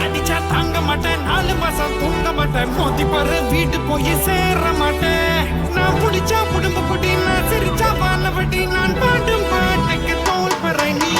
அடிச்சா தாங்க மாட்டேன் 4 மாசம் தூங்க மாட்டேன் மோதி பாரு வீட்டு போய் சேர மாட்டேன் நான் புடிச்சா குடும்ப குடி நான் சிரிச்சா வானவடி நான் பாட்டும் பாட்டுக்கு தோல் பறை நீ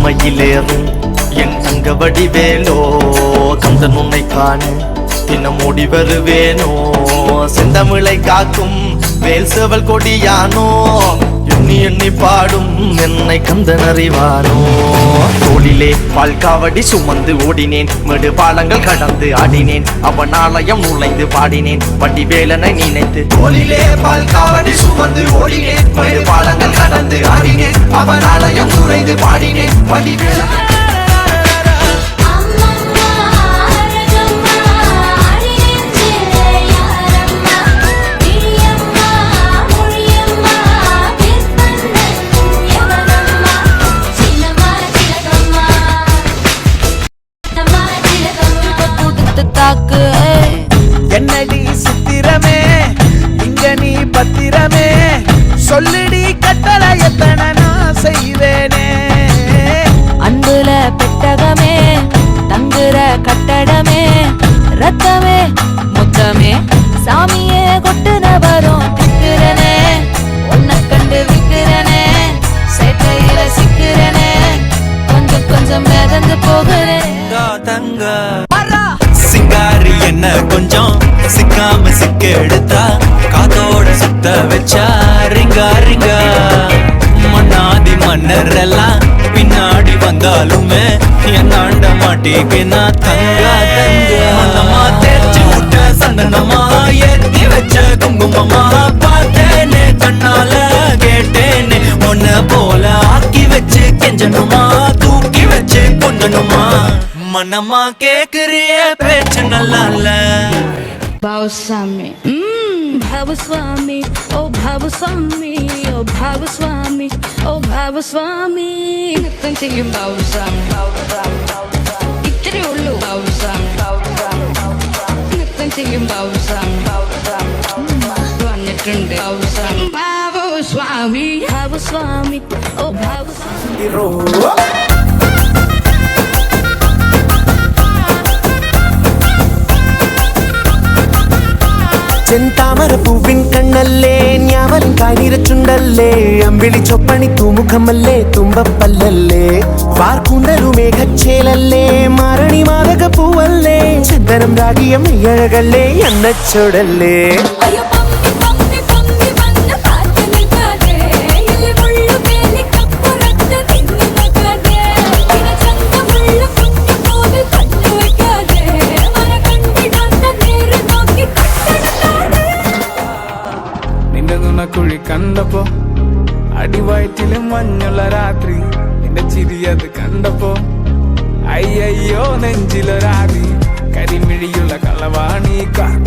மயிலேறும் என் தங்க வடிவேலோ கந்தன் உன்னை காண தினம் ஓடி வருவேனோ செந்தமிழை காக்கும் வேல் சேவல் கொடியானோ எண்ணி எண்ணி பாடும் என்னை கந்தன் அறிவானோ தோளிலே பால்காவடி சுமந்து ஓடினேன் மேடு பாலங்கள் கடந்து ஆடினேன் அவன் ஆலயம் நுழைந்து பாடினேன் வடிவேலனை நினைத்து தோளிலே பால்காவடி சுமந்து ஓடினேன் மேடு பாலங்கள் கடந்து ஆடினேன் அவன் ஆலயம் நுழைந்து பாடினேன் வடிவேலனை என்னடி சித்திரமே இங்க நீ பத்திரமே சொல்லிடி கட்டளை எத்தனை நான் செய்வேனே அன்புல பெட்டகமே தங்குற கட்டடமே ரத்தமே முத்தமே சாமியே கொட்டுன வரும் திக்கிறனே உன்னை கண்டு விக்கிறனே சேட்டையில சிக்கிறனே கொஞ்சம் கொஞ்சம் மிதந்து போகிறேன் தங்க சிங்காரி என்ன கொஞ்சம் சிக்காம சிக்க எடுத்தா காத்தோட சுத்த வச்சா ரிங்கா ரிங்கா மன்னாதி மன்னர் எல்லாம் பின்னாடி வந்தாலுமே என்னாண்ட மாட்டிக்கு நான் தங்கா தங்க மன்னமா தேர்ச்சி விட்ட சந்தனமா ஏத்தி வச்ச குங்குமமா பார்த்தேனே கண்ணால கேட்டேனே உன்ன போல ஆக்கி வச்சு கெஞ்சணுமா தூக்கி வச்சு கொஞ்சணுமா மனமா கேக்குறிய பேச்சு நல்லா இல்ல Bhavaswami Bhavaswami Oh Bhavaswami Oh Bhavaswami Oh Bhavaswami Nittam cheyum Bhavaswami Ittare ullu Bhavaswami Nittam cheyum Bhavaswami vannittunde Bhavaswami Bhavaswami Bhavaswami Oh Bhavaswami ചെന്താമര പൂവിൻ കണ്ണല്ലേ ഞാവലും കാനിരച്ചുണ്ടല്ലേ അമ്പിളി ചൊപ്പണി തൂമുഖമല്ലേ തുമ്പപ്പല്ലല്ലേ വാർക്കൂന്തലു മേഘച്ചേലല്ലേ മാരണി മാതക പൂവല്ലേ ചന്ദനം രാഗിയം അഴകല്ലേ എണ്ണച്ചോടല്ലേ കുഴി കണ്ടപ്പോ അടിവയറ്റിലും മഞ്ഞുള്ള രാത്രി നിന്റെ ചിരിയത് കണ്ടപ്പോ അയ്യോ നെഞ്ചിലൊരാതി കരിമിഴിയുള്ള കളവാണി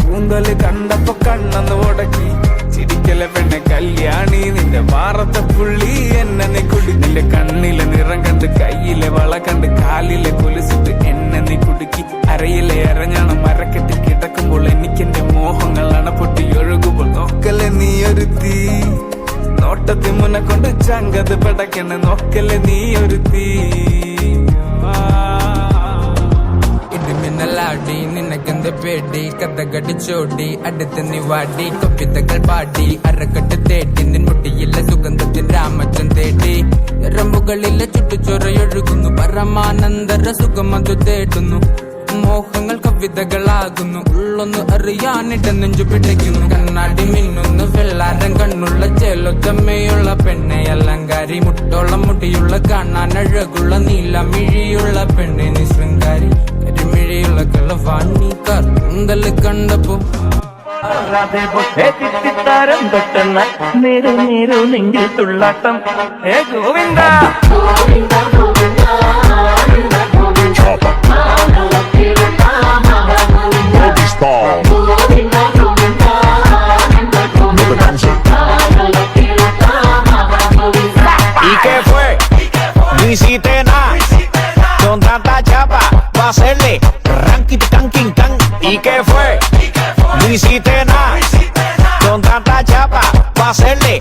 കൂന്തല് കണ്ടപ്പോ കണ്ണന്ന് ഉടക്കി ചിരിക്കല പെണ്ണെ കല്യാണി നിന്റെ മാറത്തെ പുള്ളി എന്നെ കുടി നിന്റെ കണ്ണിലെ നിറം കണ്ട് കയ്യിലെ വള കണ്ട് കാലിലെ കൊലുസിട്ട് എന്നെ നീ കുടുക്കി അരയിലെ അരഞ്ഞാണ് മരക്കെട്ടി കിടക്കുമ്പോൾ എനിക്കെന്റെ മോഹങ്ങൾ അണപ്പൊട്ടി ഒഴുകുമ്പോൾ നോക്കല്ലേ നീ ഒരുത്തി നോട്ടത്തി മുന്നെ കൊണ്ട് ചങ്കത് പടക്കണ നോക്കല്ലേ നീ ഒരുത്തി ഇടിമിന്നലാടി നിനക്കെന്ത് പേടി കഥകടിച്ചോടി അടുത്ത് നീ വാടി കവിതകൾ പാടി അരക്കെട്ട് തേടി നിൻ മുട്ടിയിലെ സുഗന്ധത്തിൻ രാമച്ചൻ തേടി ഞരമ്പുകളിലെ ചുട്ടുചൊറയൊഴുകുന്നു പരമാനന്ദര സുഖം അത് തേടുന്നു മോഹങ്ങൾ കവിതകളാകുന്നു ഉള്ളൊന്ന് അറിയാനിട നെഞ്ചു പിടിക്കുന്നു കണ്ണാടി മിന്നുന്നു വെള്ളാരം കണ്ണുള്ള ചേലൊത്തമ്മയുള്ള പെണ്ണെ അലങ്കാരി മുട്ടോളം മുടിയുള്ള കാണാൻ അഴകുള്ള നീലമിഴിയുള്ള പെണ്ണെ നീ ശൃംഗാരി കരിമിഴിയുള്ള കളവാണി കൂന്തല് കണ്ടപ്പോ തെറ്റിത്താരം തൊട്ടുന്ന നേരു നേരു നെഞ്ചിൽ തുള്ളാട്ടം Govinda ¿Y qué fue? No hiciste nada con tanta chapa pa' hacerle ranking can king can. ¿Y qué fue? No hiciste nada con tanta chapa pa' hacerle